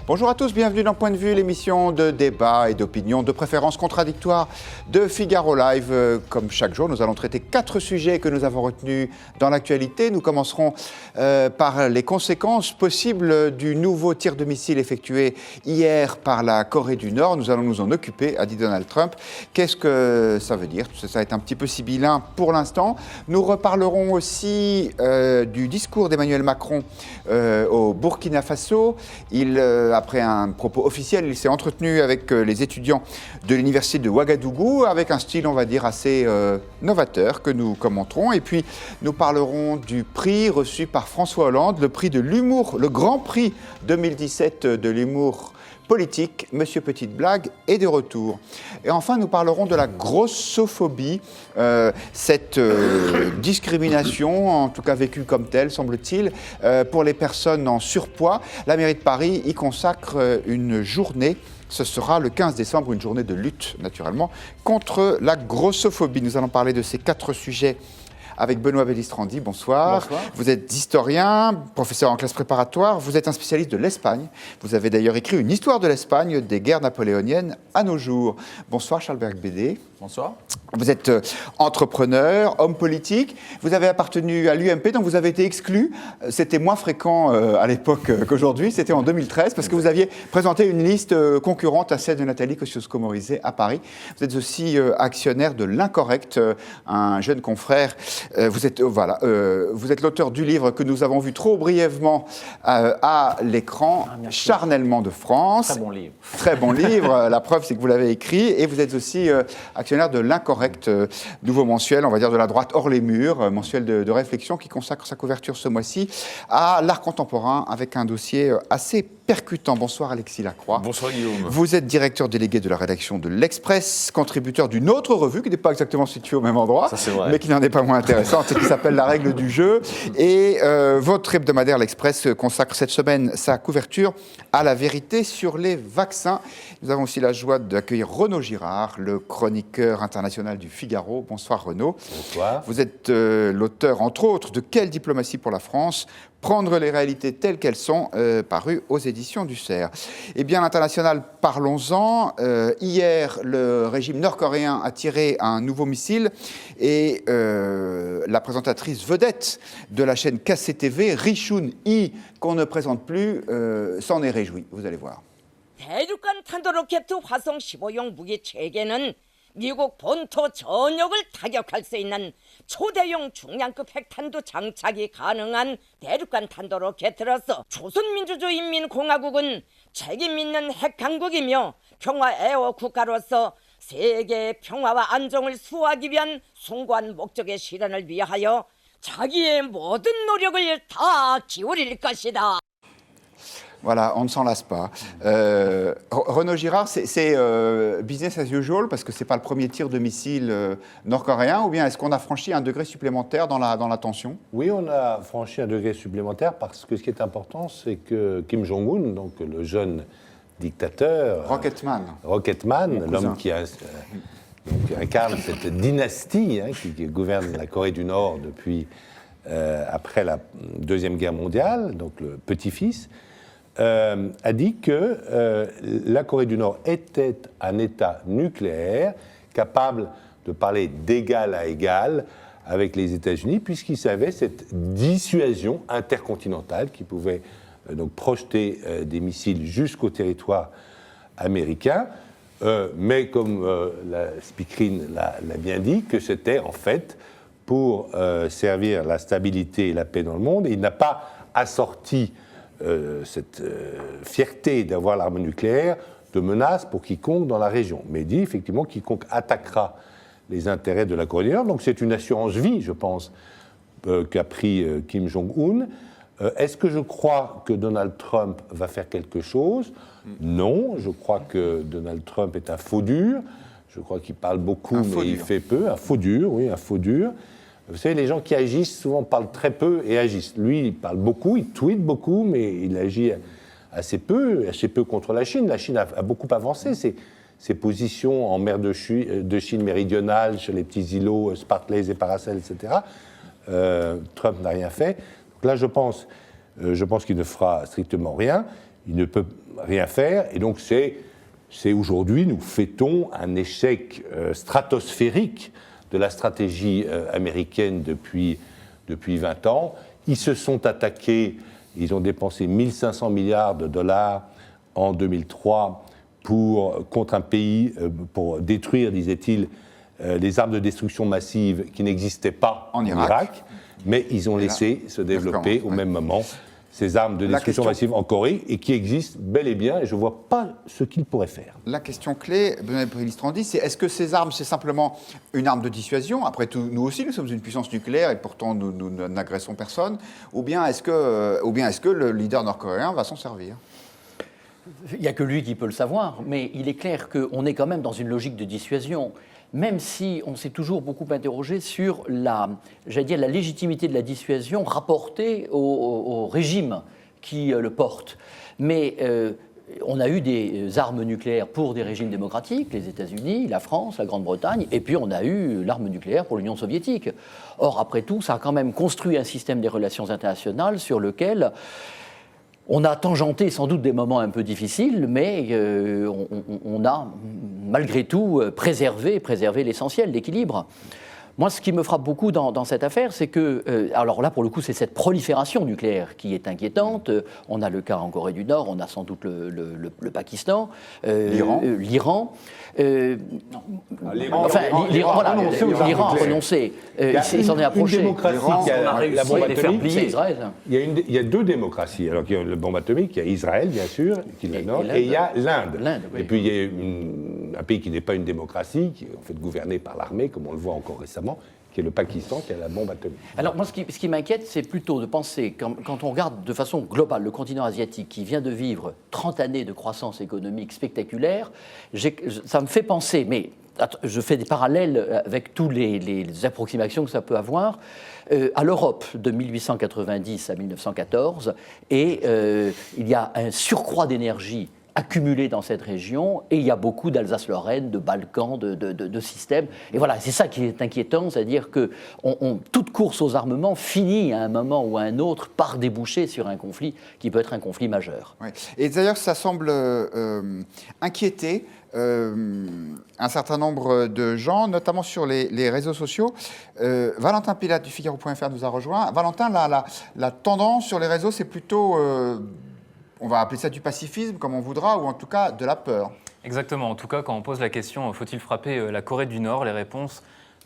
Bonjour à tous, bienvenue dans Point de Vue, l'émission de débat et d'opinion, de préférences contradictoires de Figaro Live. Comme chaque jour, nous allons traiter 4 sujets que nous avons retenus dans l'actualité. Nous commencerons par les conséquences possibles du nouveau tir de missile effectué hier par la Corée du Nord. Nous allons nous en occuper, a dit Donald Trump. Qu'est-ce que ça veut dire? Ça va être un petit peu sibyllin pour l'instant. Nous reparlerons aussi du discours d'Emmanuel Macron au Burkina Faso. Après un propos officiel, il s'est entretenu avec les étudiants de l'université de Ouagadougou avec un style, on va dire, assez novateur que nous commenterons. Et puis, nous parlerons du prix reçu par François Hollande, le prix de l'humour, le Grand Prix 2017 de l'humour politique. Monsieur Petite Blague est de retour. Et enfin, nous parlerons de la grossophobie, cette discrimination, en tout cas vécue comme telle, semble-t-il, pour les personnes en surpoids. La mairie de Paris y consacre une journée. Ce sera le 15 décembre, une journée de lutte, naturellement, contre la grossophobie. Nous allons parler de ces 4 sujets avec Benoît Bellistrandi. Bonsoir. Bonsoir. Vous êtes historien, professeur en classe préparatoire. Vous êtes un spécialiste de l'Espagne. Vous avez d'ailleurs écrit une histoire de l'Espagne, des guerres napoléoniennes à nos jours. Bonsoir Charles Berg-Bédé. Bonsoir. Vous êtes entrepreneur, homme politique. Vous avez appartenu à l'UMP, donc vous avez été exclu. C'était moins fréquent à l'époque qu'aujourd'hui. C'était en 2013 parce que vous aviez présenté une liste concurrente à celle de Nathalie Kosciusko-Morizet à Paris. Vous êtes aussi actionnaire de l'Incorrect, un jeune confrère. Vous êtes l'auteur du livre que nous avons vu trop brièvement à l'écran, Charnellement de France. Très bon livre. Très bon livre. La preuve, c'est que vous l'avez écrit. Et vous êtes aussi actionnaire de l'Incorrect, nouveau mensuel, on va dire de la droite hors les murs, mensuel de réflexion qui consacre sa couverture ce mois-ci à l'art contemporain avec un dossier assez percutant. Bonsoir Alexis Lacroix. Bonsoir Guillaume. Vous êtes directeur délégué de la rédaction de l'Express, contributeur d'une autre revue qui n'est pas exactement située au même endroit, mais qui n'en est pas moins intéressante et qui s'appelle La Règle du Jeu. Et votre hebdomadaire l'Express consacre cette semaine sa couverture à la vérité sur les vaccins. Nous avons aussi la joie d'accueillir Renaud Girard, le chroniqueur international du Figaro. Bonsoir Renaud. Bonsoir. Vous êtes l'auteur, entre autres, de Quelle diplomatie pour la France ? Prendre les réalités telles qu'elles sont, paru aux éditions du CERF. Eh bien, l'international, parlons-en. Hier, le régime nord-coréen a tiré un nouveau missile et la présentatrice vedette de la chaîne KCTV, Ri Chun-hee, qu'on ne présente plus, s'en est réjouie. Vous allez voir. 대륙간 탄도로켓 화성 15형 무기 체계는 미국 본토 전역을 타격할 수 있는 초대형 중량급 핵탄두 장착이 가능한 대륙간 탄도로켓으로서 조선민주주의인민공화국은 책임 있는 핵강국이며 평화애호 국가로서 세계의 평화와 안정을 수호하기 위한 숭고한 목적의 실현을 위하여 자기의 모든 노력을 다 기울일 것이다. Voilà, on ne s'en lasse pas. Renaud Girard, c'est business as usual parce que ce n'est pas le premier tir de missile nord-coréen, ou bien est-ce qu'on a franchi un degré supplémentaire dans la tension? Oui, on a franchi un degré supplémentaire parce que ce qui est important, c'est que Kim Jong-un, donc le jeune dictateur, Rocketman, l'homme qui incarne cette dynastie qui gouverne la Corée du Nord depuis après la Deuxième Guerre mondiale, donc le petit-fils, a dit que la Corée du Nord était un État nucléaire capable de parler d'égal à égal avec les États-Unis, puisqu'il savait cette dissuasion intercontinentale qui pouvait donc projeter des missiles jusqu'au territoire américain, mais comme la speakerine l'a bien dit, que c'était en fait pour servir la stabilité et la paix dans le monde. Et il n'a pas assorti cette fierté d'avoir l'arme nucléaire de menaces pour quiconque dans la région. Mais il dit effectivement quiconque attaquera les intérêts de la Corée du Nord. Donc c'est une assurance vie, je pense, qu'a pris Kim Jong-un. Est-ce que je crois que Donald Trump va faire quelque chose? Non, je crois que Donald Trump est un faux dur. Je crois qu'il parle beaucoup, mais il fait peu. Un faux dur, oui, un faux dur. Vous savez, les gens qui agissent souvent parlent très peu et agissent. Lui, il parle beaucoup, il tweete beaucoup, mais il agit assez peu contre la Chine. La Chine a beaucoup avancé ses positions en mer de Chine méridionale, sur les petits îlots, Spratleys et Paracel, etc. Trump n'a rien fait. Donc là, je pense qu'il ne fera strictement rien. il ne peut rien faire. Et donc c'est aujourd'hui, nous fêtons un échec stratosphérique de la stratégie américaine depuis 20 ans. Ils se sont attaqués, ils ont dépensé 1 500 milliards de dollars en 2003 contre un pays pour détruire, disait-il, les armes de destruction massive qui n'existaient pas en Irak, mais ils ont laissé se développer au même moment ces armes de destruction massive en Corée et qui existent bel et bien, et je ne vois pas ce qu'ils pourraient faire. La question clé, Benoît Brilis-Trandy, c'est est-ce que ces armes, c'est simplement une arme de dissuasion? Après tout, nous aussi, nous sommes une puissance nucléaire et pourtant nous n'agressons personne. Ou bien est-ce que le leader nord-coréen va s'en servir? Il n'y a que lui qui peut le savoir, mais il est clair qu'on est quand même dans une logique de dissuasion. Même si on s'est toujours beaucoup interrogé sur la légitimité de la dissuasion rapportée au régime qui le porte. Mais on a eu des armes nucléaires pour des régimes démocratiques, les États-Unis, la France, la Grande-Bretagne, et puis on a eu l'arme nucléaire pour l'Union soviétique. Or, après tout, ça a quand même construit un système des relations internationales sur lequel on a tangenté sans doute des moments un peu difficiles, mais on a malgré tout préservé l'essentiel, l'équilibre. Moi, ce qui me frappe beaucoup dans cette affaire, c'est que, alors là, pour le coup, c'est cette prolifération nucléaire qui est inquiétante. On a le cas en Corée du Nord, on a sans doute le Pakistan, l'Iran. L'Iran a renoncé. Il s'en est approché. Une démocratie qui a la bombe atomique, c'est Israël. Il y a deux démocraties. Alors, il y a la bombe atomique, il y a Israël, bien sûr, qui est le Nord, et il y a l'Inde. Oui. Et puis, il y a un pays qui n'est pas une démocratie, qui est en fait gouverné par l'armée, comme on le voit encore récemment, qui est le Pakistan, qui a la bombe atomique. Alors moi, ce qui m'inquiète, c'est plutôt de penser, quand on regarde de façon globale le continent asiatique qui vient de vivre 30 années de croissance économique spectaculaire, ça me fait penser, mais je fais des parallèles avec toutes les approximations que ça peut avoir, à l'Europe de 1890 à 1914, et il y a un surcroît d'énergie accumulés dans cette région, et il y a beaucoup d'Alsace-Lorraine, de Balkans, de systèmes. Et voilà, c'est ça qui est inquiétant, c'est-à-dire que toute course aux armements finit à un moment ou à un autre par déboucher sur un conflit qui peut être un conflit majeur. Oui. Et d'ailleurs, ça semble inquiéter un certain nombre de gens, notamment sur les réseaux sociaux. Valentin Pilate du Figaro.fr nous a rejoint. Valentin, la tendance sur les réseaux, c'est plutôt... on va appeler ça du pacifisme, comme on voudra, ou en tout cas de la peur. Exactement. En tout cas, quand on pose la question « faut-il frapper la Corée du Nord ?», les réponses,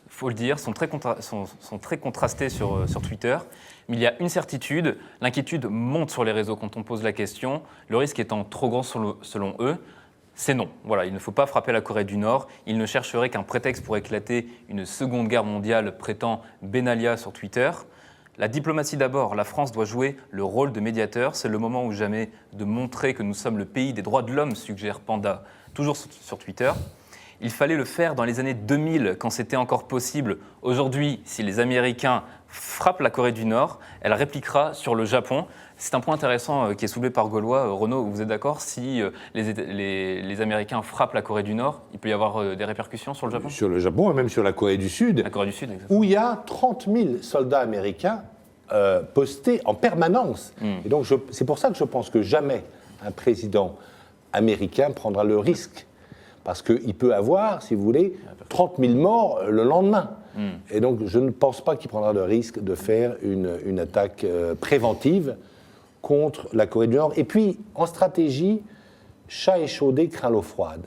il faut le dire, sont très contrastées sur Twitter. Mais il y a une certitude, l'inquiétude monte sur les réseaux quand on pose la question. Le risque étant trop grand selon eux, c'est non. Voilà, il ne faut pas frapper la Corée du Nord. Ils ne chercheraient qu'un prétexte pour éclater une seconde guerre mondiale, prétend Benalia sur Twitter. La diplomatie d'abord, la France doit jouer le rôle de médiateur. C'est le moment ou jamais de montrer que nous sommes le pays des droits de l'homme, suggère Panda, toujours sur Twitter. Il fallait le faire dans les années 2000, quand c'était encore possible. Aujourd'hui, si les Américains frappent la Corée du Nord, elle répliquera sur le Japon. C'est un point intéressant qui est soulevé par Gaulois. Renaud, vous êtes d'accord? Si les Américains frappent la Corée du Nord, il peut y avoir des répercussions sur le Japon? Sur le Japon et même sur la Corée du Sud. La Corée du Sud, exactement. Où il y a 30 000 soldats américains postés en permanence. Et donc, c'est pour ça que je pense que jamais un président américain prendra le risque. Parce qu'il peut avoir, si vous voulez, 30 000 morts le lendemain. Et donc, je ne pense pas qu'il prendra le risque de faire une attaque préventive contre la Corée du Nord. Et puis, en stratégie, chat échaudé craint l'eau froide.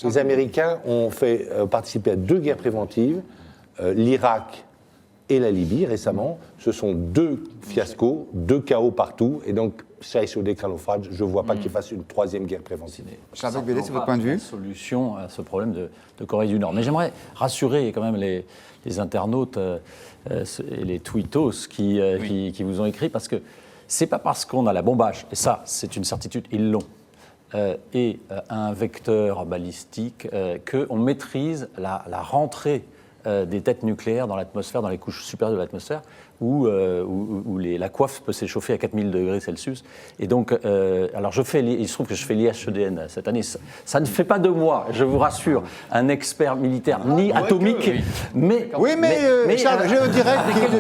Les Américains ont participé à 2 guerres préventives, l'Irak et la Libye récemment. Ce sont 2 fiascos, 2 chaos partout. Et donc, chat échaudé craint l'eau froide, je ne vois pas qu'il fasse une 3e guerre préventive. Charles Bédé, c'est votre point de vue? Solution à ce problème de Corée du Nord. Mais j'aimerais rassurer quand même les internautes et les tweetos qui vous ont écrit, parce que c'est pas parce qu'on a la bombage, et ça, c'est une certitude, ils l'ont, et un vecteur balistique qu'on maîtrise la rentrée des têtes nucléaires dans l'atmosphère, dans les couches supérieures de l'atmosphère. où la coiffe peut s'échauffer à 4000 degrés Celsius. Et donc, alors il se trouve que je fais l'IHEDN cette année. Ça ne fait pas de moi, je vous rassure, un expert militaire ni atomique. Mais Charles, je dirais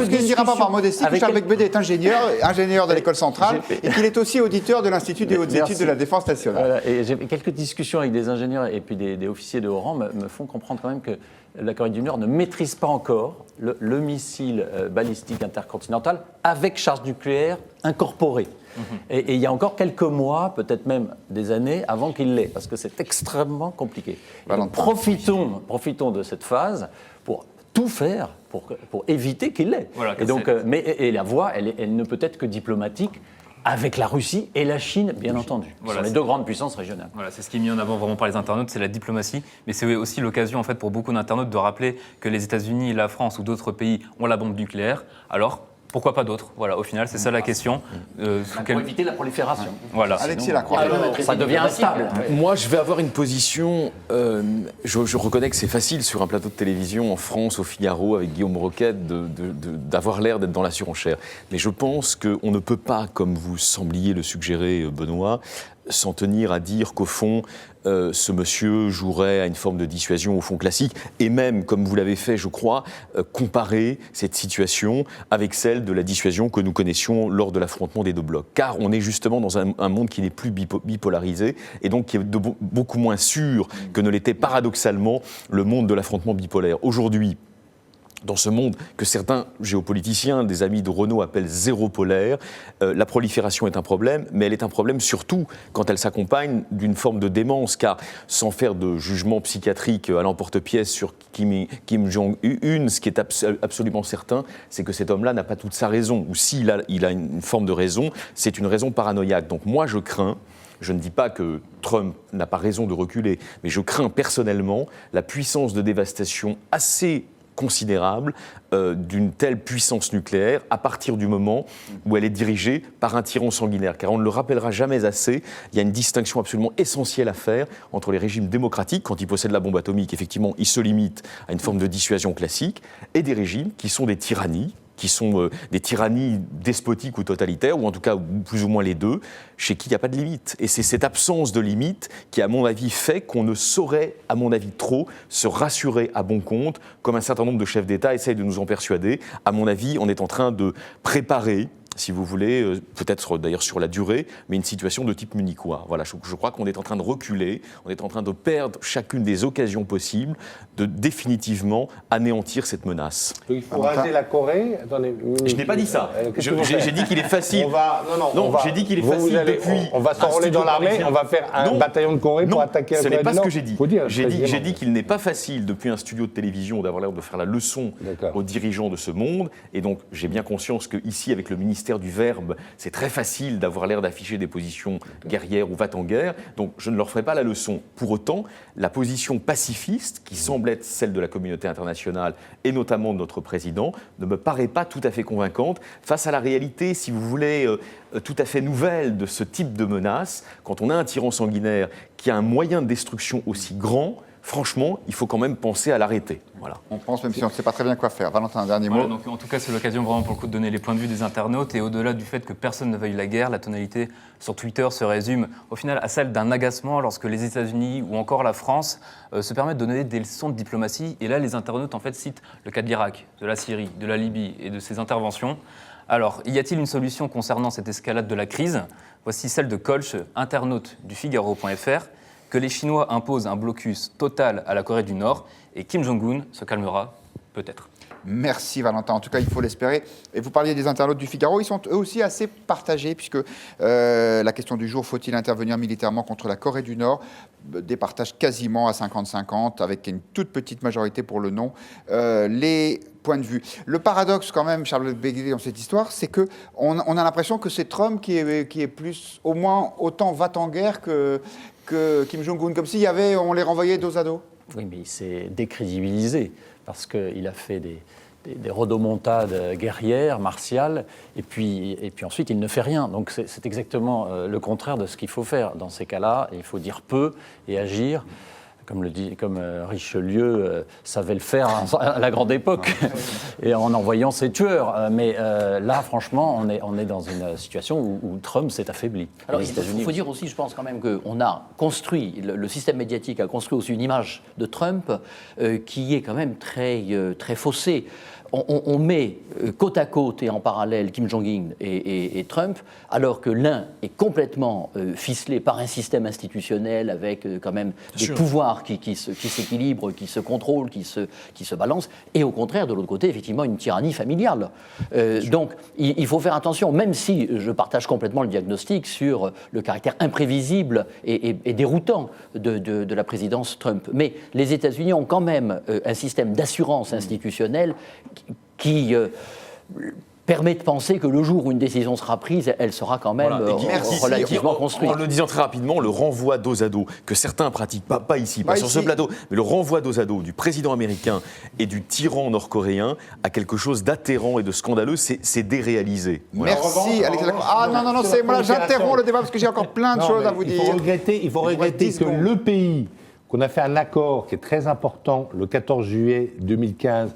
qu'il ne dira pas par modestie que Charles Becbédé est ingénieur de l'école centrale et qu'il est aussi auditeur de l'Institut des hautes études de la défense nationale. Voilà, et quelques discussions avec des ingénieurs et puis des officiers de haut rang me font comprendre quand même que la Corée du Nord ne maîtrise pas encore le missile balistique intercontinental avec charge nucléaire incorporée. Et il y a encore quelques mois, peut-être même des années, avant qu'il l'ait, parce que c'est extrêmement compliqué. Donc, profitons de cette phase pour tout faire pour éviter qu'il l'ait. Voilà, et donc, mais la voie, elle ne peut être que diplomatique, avec la Russie et la Chine, bien entendu. Voilà, ce sont les deux grandes puissances régionales. Voilà, c'est ce qui est mis en avant vraiment par les internautes, c'est la diplomatie. Mais c'est aussi l'occasion en fait, pour beaucoup d'internautes de rappeler que les États-Unis, la France ou d'autres pays ont la bombe nucléaire. Alors, pourquoi pas d'autres? Voilà, au final, c'est ça la question. Pour éviter la prolifération. Voilà. Alexis Lacroix. Ça devient instable. Moi, je vais avoir une position. Je reconnais que c'est facile sur un plateau de télévision en France, au Figaro, avec Guillaume Roquette, d'avoir l'air d'être dans la surenchère. Mais je pense qu'on ne peut pas, comme vous sembliez le suggérer, Benoît, s'en tenir à dire qu'au fond, ce monsieur jouerait à une forme de dissuasion au fond classique, et même, comme vous l'avez fait, je crois, comparer cette situation avec celle de la dissuasion que nous connaissions lors de l'affrontement des deux blocs. Car on est justement dans un monde qui n'est plus bipolarisé, et donc qui est beaucoup moins sûr que ne l'était paradoxalement le monde de l'affrontement bipolaire. Aujourd'hui, dans ce monde que certains géopoliticiens, des amis de Renault, appellent zéro polaire, la prolifération est un problème, mais elle est un problème surtout quand elle s'accompagne d'une forme de démence, car sans faire de jugement psychiatrique à l'emporte-pièce sur Kim Jong-un, ce qui est absolument certain, c'est que cet homme-là n'a pas toute sa raison, ou s'il a une forme de raison, c'est une raison paranoïaque. Donc moi je crains, je ne dis pas que Trump n'a pas raison de reculer, mais je crains personnellement la puissance de dévastation assez considérable d'une telle puissance nucléaire à partir du moment où elle est dirigée par un tyran sanguinaire. Car on ne le rappellera jamais assez, il y a une distinction absolument essentielle à faire entre les régimes démocratiques, quand ils possèdent la bombe atomique, effectivement, ils se limitent à une forme de dissuasion classique, et des régimes qui sont des tyrannies, despotiques ou totalitaires, ou en tout cas plus ou moins les deux, chez qui il n'y a pas de limite. Et c'est cette absence de limite qui, à mon avis, fait qu'on ne saurait, à mon avis, trop se rassurer à bon compte, comme un certain nombre de chefs d'État essayent de nous en persuader. À mon avis, on est en train de préparer, si vous voulez, peut-être d'ailleurs sur la durée, mais une situation de type munichois. Voilà, je crois qu'on est en train de reculer, on est en train de perdre chacune des occasions possibles de définitivement anéantir cette menace. Il faut raser la Corée. Attendez, je n'ai pas dit ça. J'ai dit qu'il est facile. J'ai dit qu'il est facile depuis. On va s'enrôler dans l'armée, on va faire un bataillon de Corée pour attaquer la Corée du Nord. Ce n'est pas ce que j'ai dit. J'ai dit qu'il n'est pas facile depuis un studio de télévision d'avoir l'air de faire la leçon aux dirigeants de ce monde. Et donc j'ai bien conscience qu'ici, avec le ministère du Verbe, c'est très facile d'avoir l'air d'afficher des positions guerrières ou va-t-en-guerre, donc je ne leur ferai pas la leçon. Pour autant, la position pacifiste, qui semble être celle de la communauté internationale, et notamment de notre président, ne me paraît pas tout à fait convaincante face à la réalité, si vous voulez, tout à fait nouvelle de ce type de menace. Quand on a un tyran sanguinaire qui a un moyen de destruction aussi grand, franchement, il faut quand même penser à l'arrêter. Voilà. On pense même si on ne sait pas très bien quoi faire. Valentin, un dernier mot. Donc, en tout cas, c'est l'occasion vraiment pour le coup de donner les points de vue des internautes. Et au-delà du fait que personne ne veuille la guerre, la tonalité sur Twitter se résume au final à celle d'un agacement lorsque les États-Unis ou encore la France se permettent de donner des leçons de diplomatie. Et là, les internautes en fait citent le cas de l'Irak, de la Syrie, de la Libye et de ces interventions. Alors, y a-t-il une solution concernant cette escalade de la crise? Voici celle de Kolch, internaute du Figaro.fr. Que les Chinois imposent un blocus total à la Corée du Nord et Kim Jong-un se calmera, peut-être. Merci Valentin, en tout cas il faut l'espérer. Et vous parliez des internautes du Figaro, ils sont eux aussi assez partagés puisque la question du jour, faut-il intervenir militairement contre la Corée du Nord, départage quasiment à 50-50 avec une toute petite majorité pour le non. Les points de vue. Le paradoxe quand même, Charles Becbédé, dans cette histoire, c'est qu'on a l'impression que c'est Trump qui est plus, au moins autant va-t-en-guerre que Kim Jong-un, comme s'il y avait, on les renvoyait dos à dos. Oui, mais il s'est décrédibilisé parce qu'il a fait des rodomontades guerrières, martiales, et puis ensuite il ne fait rien. Donc c'est exactement le contraire de ce qu'il faut faire. Dans ces cas-là, il faut dire peu et agir comme Richelieu savait le faire à la grande époque, et en envoyant ses tueurs. Mais là, franchement, on est dans une situation où Trump s'est affaibli. Alors, il faut dire aussi, je pense quand même qu'on a construit, le système médiatique a construit aussi une image de Trump qui est quand même très, très faussée. On met côte à côte et en parallèle Kim Jong-un et Trump, alors que l'un est complètement ficelé par un système institutionnel avec quand même des pouvoirs qui s'équilibrent, qui se contrôlent, qui se balancent, et au contraire, de l'autre côté, effectivement, une tyrannie familiale. Donc, il faut faire attention, même si je partage complètement le diagnostic sur le caractère imprévisible et déroutant de la présidence Trump. Mais les États-Unis ont quand même un système d'assurance institutionnelle qui permet de penser que le jour où une décision sera prise, elle sera quand même relativement construite. En le disant très rapidement, le renvoi dos à dos, que certains pratiquent, pas ici, pas sur ce plateau, mais le renvoi dos à dos du président américain et du tyran nord-coréen a quelque chose d'atterrant et de scandaleux, c'est déréalisé. Voilà. Merci, Alexandre. Ah non, c'est moi, j'interromps le débat parce que j'ai encore plein de choses à vous dire. Il faut regretter que le pays qu'on a fait un accord qui est très important le 14 juillet 2015,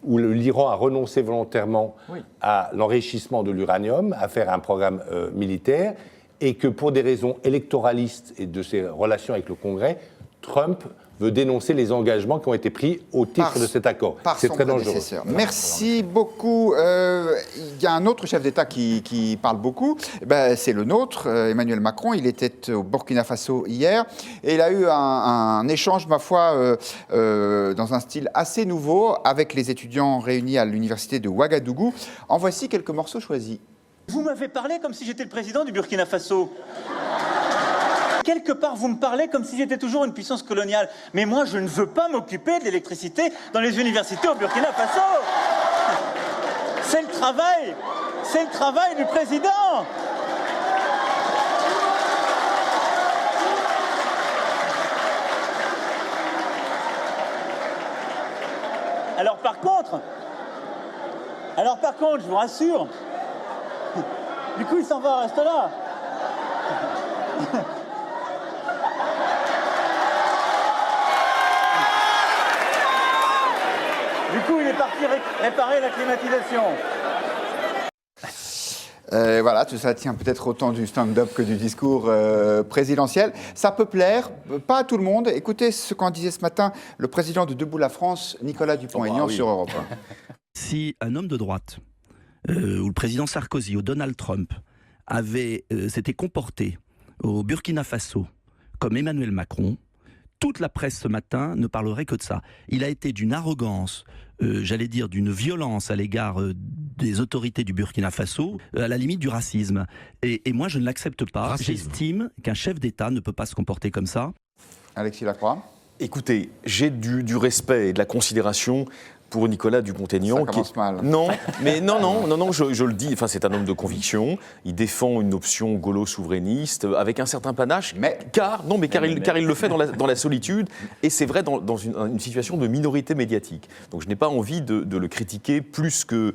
où l'Iran a renoncé volontairement à l'enrichissement de l'uranium, à faire un programme militaire, et que pour des raisons électoralistes et de ses relations avec le Congrès, Trump veut dénoncer les engagements qui ont été pris au titre de cet accord. C'est très dangereux. Merci beaucoup. Il y a un autre chef d'État qui parle beaucoup, c'est le nôtre, Emmanuel Macron. Il était au Burkina Faso hier et il a eu un échange, ma foi, dans un style assez nouveau avec les étudiants réunis à l'université de Ouagadougou. En voici quelques morceaux choisis. Vous m'avez parlé comme si j'étais le président du Burkina Faso. Quelque part, vous me parlez comme si j'étais toujours une puissance coloniale. Mais moi, je ne veux pas m'occuper de l'électricité dans les universités au Burkina Faso. C'est le travail du président. Alors par contre, je vous rassure, du coup, il s'en va, reste là. Du coup, il est parti réparer la climatisation. Voilà, tout ça tient peut-être autant du stand-up que du discours présidentiel. Ça peut plaire, pas à tout le monde. Écoutez ce qu'en disait ce matin le président de Debout la France, Nicolas Dupont-Aignan, sur Europe 1. Si un homme de droite, ou le président Sarkozy, ou Donald Trump, s'était comporté au Burkina Faso comme Emmanuel Macron, toute la presse ce matin ne parlerait que de ça. Il a été d'une arrogance, j'allais dire d'une violence à l'égard des autorités du Burkina Faso, à la limite du racisme. Et moi, je ne l'accepte pas. J'estime qu'un chef d'État ne peut pas se comporter comme ça. Alexis Lacroix. Écoutez, j'ai du respect et de la considération pour Nicolas Dupont-Aignan. Ça commence mal. Non, je le dis, c'est un homme de conviction, il défend une option gaulo-souverainiste avec un certain panache, car il le fait dans la solitude, et c'est vrai dans une situation de minorité médiatique. Donc je n'ai pas envie de le critiquer plus que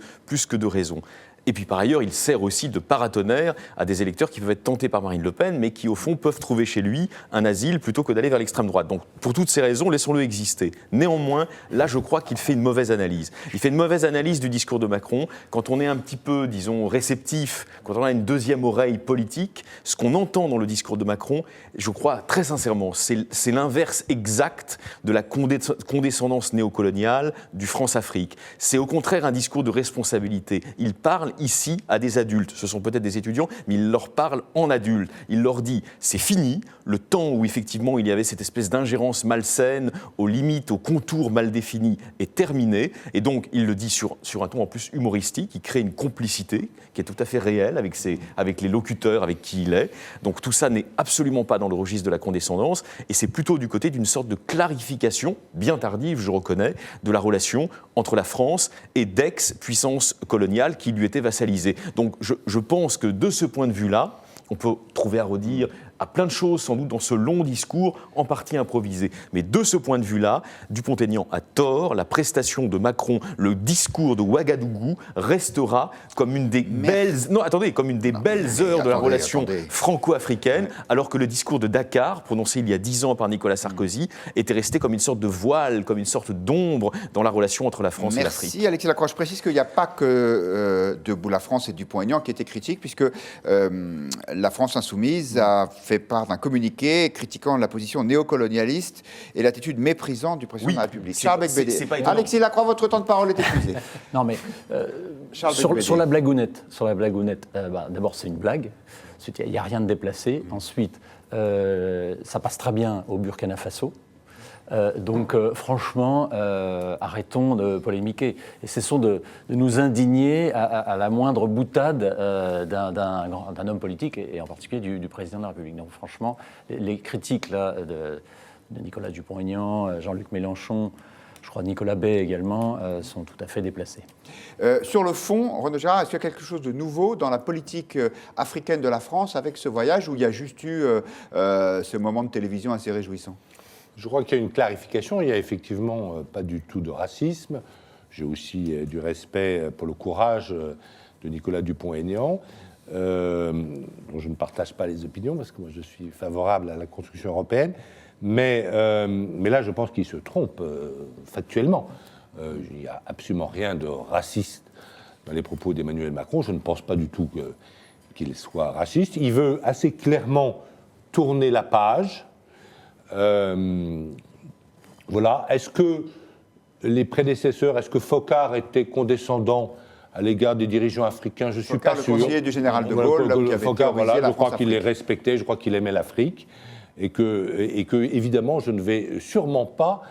de raison. Et puis par ailleurs, il sert aussi de paratonnerre à des électeurs qui peuvent être tentés par Marine Le Pen, mais qui au fond peuvent trouver chez lui un asile plutôt que d'aller vers l'extrême droite. Donc pour toutes ces raisons, laissons-le exister. Néanmoins, là je crois qu'il fait une mauvaise analyse. Il fait une mauvaise analyse du discours de Macron. Quand on est un petit peu, disons, réceptif, quand on a une deuxième oreille politique, ce qu'on entend dans le discours de Macron, je crois très sincèrement, c'est l'inverse exact de la condescendance néocoloniale du France-Afrique. C'est au contraire un discours de responsabilité. Il parle ici à des adultes, ce sont peut-être des étudiants, mais il leur parle en adulte. Il leur dit, c'est fini, le temps où effectivement il y avait cette espèce d'ingérence malsaine, aux limites, aux contours mal définis, est terminé. Et donc il le dit sur un ton en plus humoristique, il crée une complicité qui est tout à fait réelle avec les locuteurs avec qui il est. Donc tout ça n'est absolument pas dans le registre de la condescendance, et c'est plutôt du côté d'une sorte de clarification, bien tardive je reconnais, de la relation entre la France et d'ex-puissance coloniale qui lui était vassalisée. Donc je pense que de ce point de vue-là, on peut trouver à redire à plein de choses, sans doute, dans ce long discours, en partie improvisé. Mais de ce point de vue-là, Dupont-Aignan a tort. La prestation de Macron, le discours de Ouagadougou, restera comme une des belles heures de la relation franco-africaine, alors que le discours de Dakar, prononcé il y a 10 ans par Nicolas Sarkozy, était resté comme une sorte de voile, comme une sorte d'ombre dans la relation entre la France et l'Afrique. Merci Alexis Lacroix. Je précise qu'il n'y a pas que Debout la France et Dupont-Aignan qui étaient critiques, puisque la France insoumise a fait part d'un communiqué critiquant la position néocolonialiste et l'attitude méprisante du président de la République. Charles Becbédé. Alexis Lacroix, votre temps de parole est épuisé. Non mais sur la blagounette, d'abord c'est une blague. Ensuite, il n'y a rien de déplacé. Ensuite, ça passe très bien au Burkina Faso. Donc franchement, arrêtons de polémiquer. Et cessons de nous indigner à la moindre boutade d'un homme politique, et en particulier du président de la République. Donc franchement, les critiques là, de Nicolas Dupont-Aignan, Jean-Luc Mélenchon, je crois Nicolas Bay également, sont tout à fait déplacés. Sur le fond, Renaud Gérard, est-ce qu'il y a quelque chose de nouveau dans la politique africaine de la France avec ce voyage, où il y a juste eu ce moment de télévision assez réjouissant ? Je crois qu'il y a une clarification. Il n'y a effectivement pas du tout de racisme. J'ai aussi du respect pour le courage de Nicolas Dupont-Aignan, dont je ne partage pas les opinions, parce que moi je suis favorable à la construction européenne. Mais là, je pense qu'il se trompe factuellement. Il n'y a absolument rien de raciste dans les propos d'Emmanuel Macron. Je ne pense pas du tout qu'il soit raciste. Il veut assez clairement tourner la page. Voilà. Est-ce que les prédécesseurs, est-ce que Foccart était condescendant à l'égard des dirigeants africains? Je ne suis pas sûr. Le conseiller du général de Gaulle, l'homme qui avait terrorisé la je crois France qu'il les respectait, je crois qu'il aimait l'Afrique, et que évidemment, je ne vais sûrement pas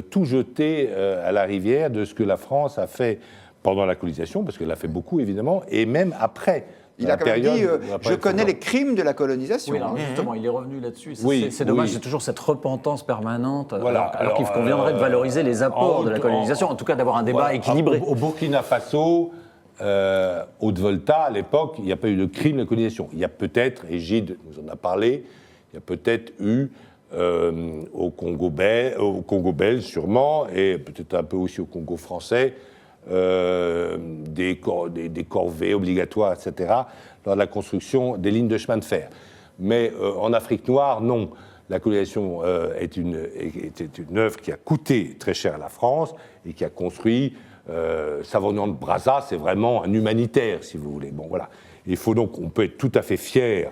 tout jeter à la rivière de ce que la France a fait pendant la colonisation, parce qu'elle a fait beaucoup, évidemment, et même après. Il a quand même dit je connais les crimes de la colonisation. Oui, alors, justement, il est revenu là-dessus. C'est dommage, c'est toujours cette repentance permanente, voilà. alors qu'il conviendrait de valoriser les apports de la colonisation, en tout cas d'avoir un débat équilibré. Au Burkina Faso, Haute-Volta, à l'époque, il n'y a pas eu de crime de la colonisation. Il y a peut-être, et Gide nous en a parlé, il y a peut-être eu au Congo belge, sûrement, et peut-être un peu aussi au Congo français, des corvées obligatoires, etc., lors de la construction des lignes de chemin de fer. Mais en Afrique noire, non. La colonisation était une œuvre qui a coûté très cher à la France et qui a construit Savognin de Brazza, c'est vraiment un humanitaire, si vous voulez. Bon, voilà. Il faut donc, on peut être tout à fait fier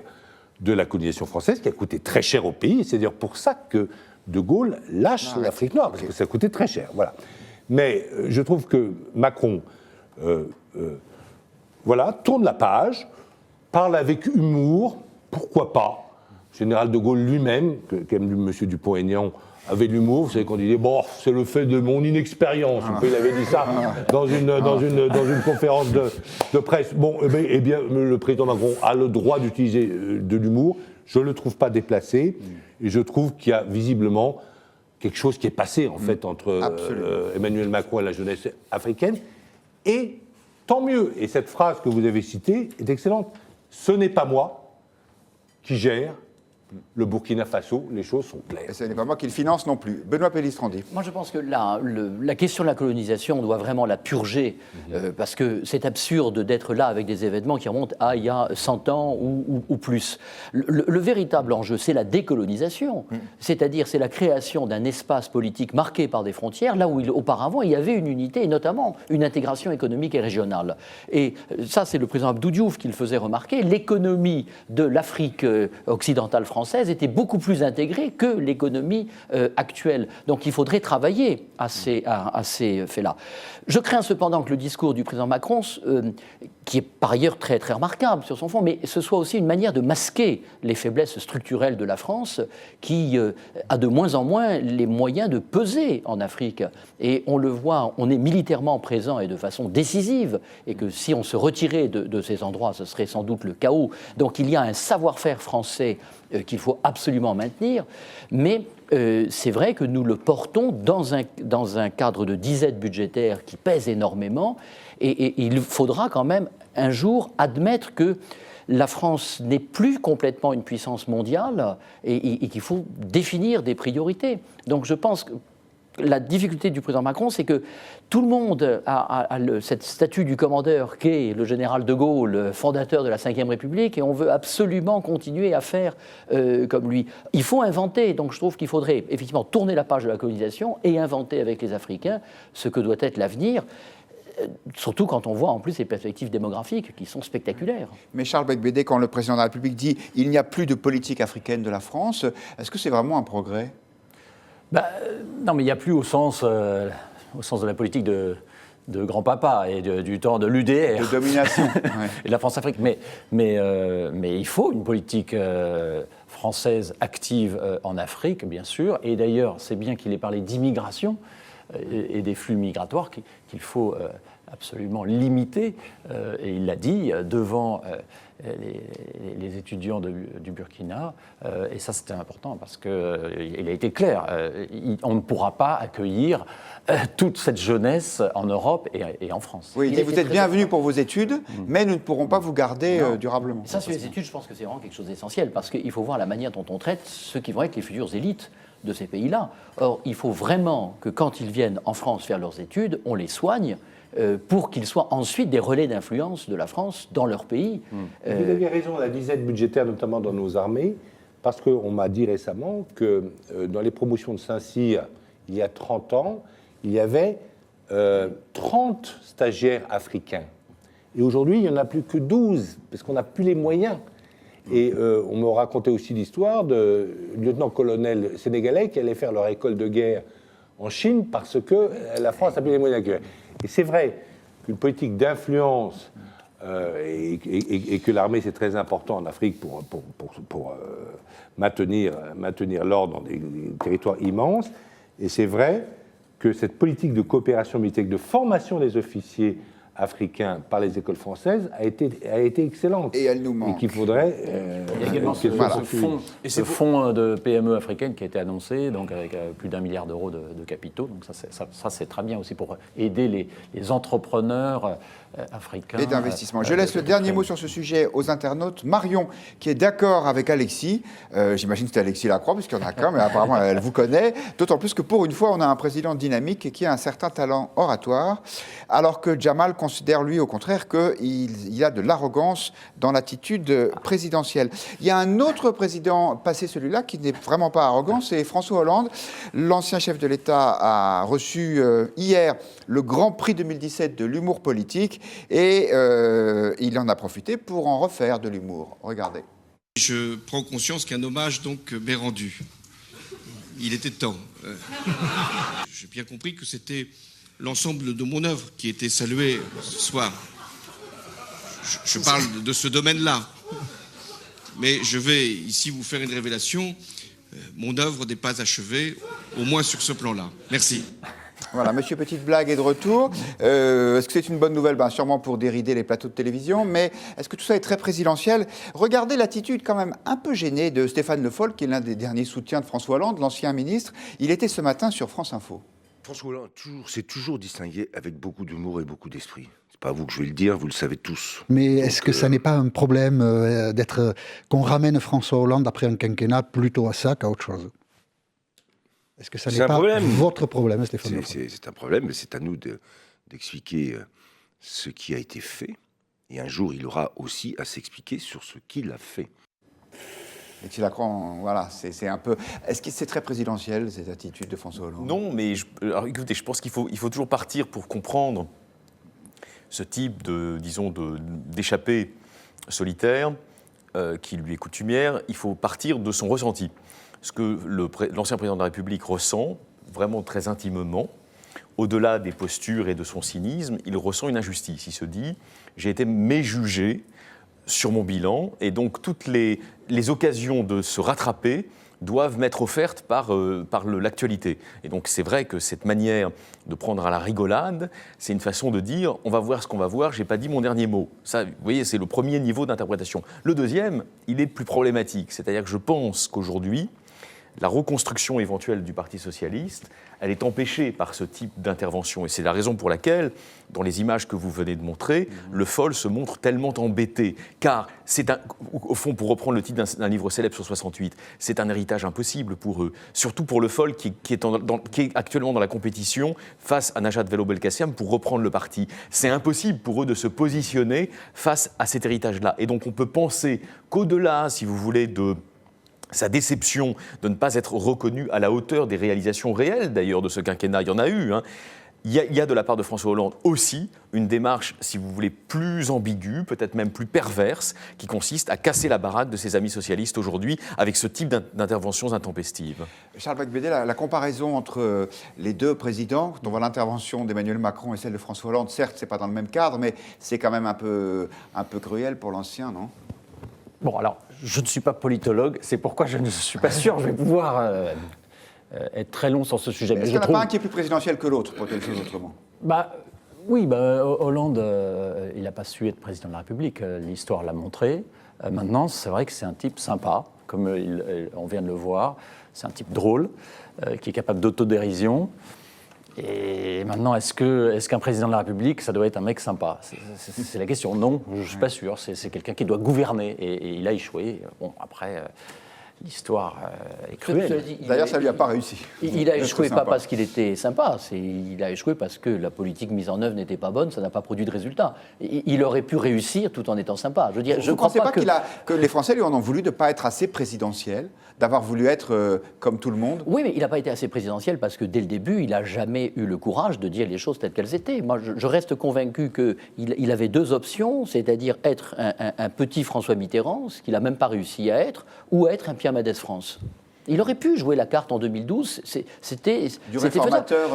de la colonisation française qui a coûté très cher au pays. C'est d'ailleurs pour ça que De Gaulle lâche l'Afrique noire, parce que ça a coûté très cher. Voilà. Mais je trouve que Macron tourne la page, parle avec humour, pourquoi pas. Le général de Gaulle lui-même, qu'aime M. Dupont-Aignan, avait de l'humour. Vous savez, quand il dit bon, c'est le fait de mon inexpérience. Il avait dit ça dans une conférence de presse. Bon, eh bien, le président Macron a le droit d'utiliser de l'humour. Je ne le trouve pas déplacé. Et je trouve qu'il y a visiblement quelque chose qui est passé, en fait, entre Emmanuel Macron et la jeunesse africaine. Et tant mieux. Et cette phrase que vous avez citée est excellente. Ce n'est pas moi qui gère le Burkina Faso, les choses sont claires. Et ce n'est pas moi qui le finance non plus. Benoît Pellistrandi. Moi, je pense que la question de la colonisation, on doit vraiment la purger, parce que c'est absurde d'être là avec des événements qui remontent à il y a 100 ans ou plus. Le véritable enjeu, c'est la décolonisation, c'est-à-dire c'est la création d'un espace politique marqué par des frontières, là où auparavant il y avait une unité, et notamment une intégration économique et régionale. Et ça, c'est le président Abdou Diouf qui le faisait remarquer. L'économie de l'Afrique occidentale française était beaucoup plus intégrée que l'économie actuelle. Donc il faudrait travailler à ces faits-là. Je crains cependant que le discours du président Macron, qui est par ailleurs très, très remarquable sur son fond, mais ce soit aussi une manière de masquer les faiblesses structurelles de la France, qui a de moins en moins les moyens de peser en Afrique. Et on le voit, on est militairement présent et de façon décisive, et que si on se retirait de ces endroits, ce serait sans doute le chaos. Donc il y a un savoir-faire français qu'il faut absolument maintenir, mais c'est vrai que nous le portons dans un cadre de disette budgétaire qui pèse énormément, et il faudra quand même un jour admettre que la France n'est plus complètement une puissance mondiale et qu'il faut définir des priorités. Donc je pense que la difficulté du président Macron, c'est que tout le monde a cette statue du commandeur qu'est le général de Gaulle, le fondateur de la Ve République, et on veut absolument continuer à faire comme lui. Il faut inventer, donc je trouve qu'il faudrait effectivement tourner la page de la colonisation et inventer avec les Africains ce que doit être l'avenir. Surtout quand on voit en plus les perspectives démographiques qui sont spectaculaires. Mais Charles Beigbeder, quand le président de la République dit « il n'y a plus de politique africaine de la France », est-ce que c'est vraiment un progrès ? Non, mais il n'y a plus au sens de la politique de grand-papa et du temps de l'UDR. De domination. Et de la France-Afrique. Mais il faut une politique française active en Afrique, bien sûr. Et d'ailleurs, c'est bien qu'il ait parlé d'immigration et des flux migratoires qu'il faut absolument limiter. Et il l'a dit devant les étudiants du Burkina. Et ça, c'était important parce qu'il a été clair. On ne pourra pas accueillir toute cette jeunesse en Europe et en France. Oui, il dit vous êtes bienvenus pour vos études, mais nous ne pourrons pas vous garder durablement. Et ça, sur les études, je pense que c'est vraiment quelque chose d'essentiel parce qu'il faut voir la manière dont on traite ceux qui vont être les futures élites de ces pays-là. Or, il faut vraiment que quand ils viennent en France faire leurs études, on les soigne pour qu'ils soient ensuite des relais d'influence de la France dans leur pays. Vous avez raison, la disette budgétaire, notamment dans nos armées, parce qu'on m'a dit récemment que dans les promotions de Saint-Cyr, il y a 30 ans, il y avait 30 stagiaires africains. Et aujourd'hui, il n'y en a plus que 12, parce qu'on n'a plus les moyens. Et on me racontait aussi l'histoire de lieutenant-colonel sénégalais qui allaient faire leur école de guerre en Chine parce que la France n'a plus les moyens d'accueillir. Et c'est vrai qu'une politique d'influence et que l'armée, c'est très important en Afrique pour maintenir l'ordre dans des territoires immenses. Et c'est vrai que cette politique de coopération militaire, de formation des officiers africains par les écoles françaises a été excellente. Et elle nous manque. Et qu'il faudrait... il y a également ce fonds de PME africaine qui a été annoncé, donc avec plus d'1 milliard d'euros de capitaux. Donc ça c'est très bien aussi pour aider les entrepreneurs africains. Et d'investissement. Je laisse le dernier mot sur ce sujet aux internautes. Marion, qui est d'accord avec Alexis. J'imagine que c'était Alexis Lacroix, puisqu'il y en a qu'un, mais apparemment elle vous connaît. D'autant plus que pour une fois, on a un président dynamique qui a un certain talent oratoire, alors que Jamal considère, lui, au contraire, qu'il y a de l'arrogance dans l'attitude présidentielle. Il y a un autre président, passé celui-là, qui n'est vraiment pas arrogant, c'est François Hollande. L'ancien chef de l'État a reçu hier le Grand Prix 2017 de l'humour politique et il en a profité pour en refaire de l'humour. Regardez. Je prends conscience qu'un hommage donc m'est rendu. Il était temps. J'ai bien compris que c'était l'ensemble de mon œuvre qui était salué ce soir. Je parle de ce domaine-là. Mais je vais ici vous faire une révélation. Mon œuvre n'est pas achevée, au moins sur ce plan-là. Merci. Voilà, Monsieur Petite Blague est de retour. Est-ce que c'est une bonne nouvelle ? Sûrement pour dérider les plateaux de télévision, mais est-ce que tout ça est très présidentiel ? Regardez l'attitude quand même un peu gênée de Stéphane Le Foll, qui est l'un des derniers soutiens de François Hollande, l'ancien ministre. Il était ce matin sur France Info. François Hollande s'est toujours distingué avec beaucoup d'humour et beaucoup d'esprit. C'est pas à vous que je vais le dire, vous le savez tous. Mais est-ce que ça n'est pas un problème qu'on ramène François Hollande après un quinquennat plutôt à ça qu'à autre chose ? Est-ce que ça n'est pas votre problème, Stéphane ? C'est un problème, mais c'est à nous d'expliquer ce qui a été fait. Et un jour, il aura aussi à s'expliquer sur ce qu'il a fait. Et tu Lacroix, voilà, c'est un peu... Est-ce que c'est très présidentiel, cette attitude de François Hollande ? Non, mais alors, écoutez, je pense qu'il faut toujours partir pour comprendre ce type d'échappée solitaire qui lui est coutumière. Il faut partir de son ressenti. Ce que l'ancien président de la République ressent, vraiment très intimement, au-delà des postures et de son cynisme, il ressent une injustice. Il se dit « j'ai été méjugé sur mon bilan » et donc toutes les occasions de se rattraper doivent m'être offertes par l'actualité. Et donc c'est vrai que cette manière de prendre à la rigolade, c'est une façon de dire « on va voir ce qu'on va voir, j'ai pas dit mon dernier mot ». Ça, vous voyez, c'est le premier niveau d'interprétation. Le deuxième, il est plus problématique. C'est-à-dire que je pense qu'aujourd'hui, la reconstruction éventuelle du Parti socialiste, elle est empêchée par ce type d'intervention. Et c'est la raison pour laquelle, dans les images que vous venez de montrer, le FOL se montre tellement embêté. Car c'est au fond, pour reprendre le titre d'un livre célèbre sur 68, c'est un héritage impossible pour eux. Surtout pour le FOL qui est actuellement dans la compétition face à Najat Vallaud-Belkacem pour reprendre le parti. C'est impossible pour eux de se positionner face à cet héritage-là. Et donc on peut penser qu'au-delà, si vous voulez, de sa déception de ne pas être reconnu à la hauteur des réalisations réelles, d'ailleurs, de ce quinquennat, il y en a eu, hein. Il y a de la part de François Hollande aussi une démarche, si vous voulez, plus ambiguë, peut-être même plus perverse, qui consiste à casser la baraque de ses amis socialistes aujourd'hui avec ce type d'interventions intempestives. Charles Bacbédé, la comparaison entre les deux présidents, dont l'intervention d'Emmanuel Macron et celle de François Hollande, certes, ce n'est pas dans le même cadre, mais c'est quand même un peu cruel pour l'ancien, non ? Bon, alors, je ne suis pas politologue, c'est pourquoi je ne suis pas sûr que je vais pouvoir être très long sur ce sujet. Est-ce qu'il n'y en a pas un qui est plus présidentiel que l'autre, pour dire les choses autrement ? Oui, Hollande, il n'a pas su être président de la République, l'histoire l'a montré. Maintenant, c'est vrai que c'est un type sympa, comme on vient de le voir. C'est un type drôle, qui est capable d'autodérision. Et maintenant, est-ce qu'un président de la République, ça doit être un mec sympa ? C'est la question. Non, je ne suis pas sûr. C'est quelqu'un qui doit gouverner. Et il a échoué. Bon, après, l'histoire est cruelle. D'ailleurs, ça ne lui a pas réussi. Il a échoué pas parce qu'il était sympa. Il a échoué parce que la politique mise en œuvre n'était pas bonne. Ça n'a pas produit de résultat. Il aurait pu réussir tout en étant sympa. Je veux dire, je ne pensais pas que les Français lui en ont voulu de ne pas être assez présidentiel, d'avoir voulu être comme tout le monde. Oui, mais il n'a pas été assez présidentiel parce que dès le début, il n'a jamais eu le courage de dire les choses telles qu'elles étaient. Moi, je reste convaincu qu'il avait deux options, c'est-à-dire être un petit François Mitterrand, ce qu'il n'a même pas réussi à être, ou être un Pierre Mendès France. Il aurait pu jouer la carte en 2012, c'était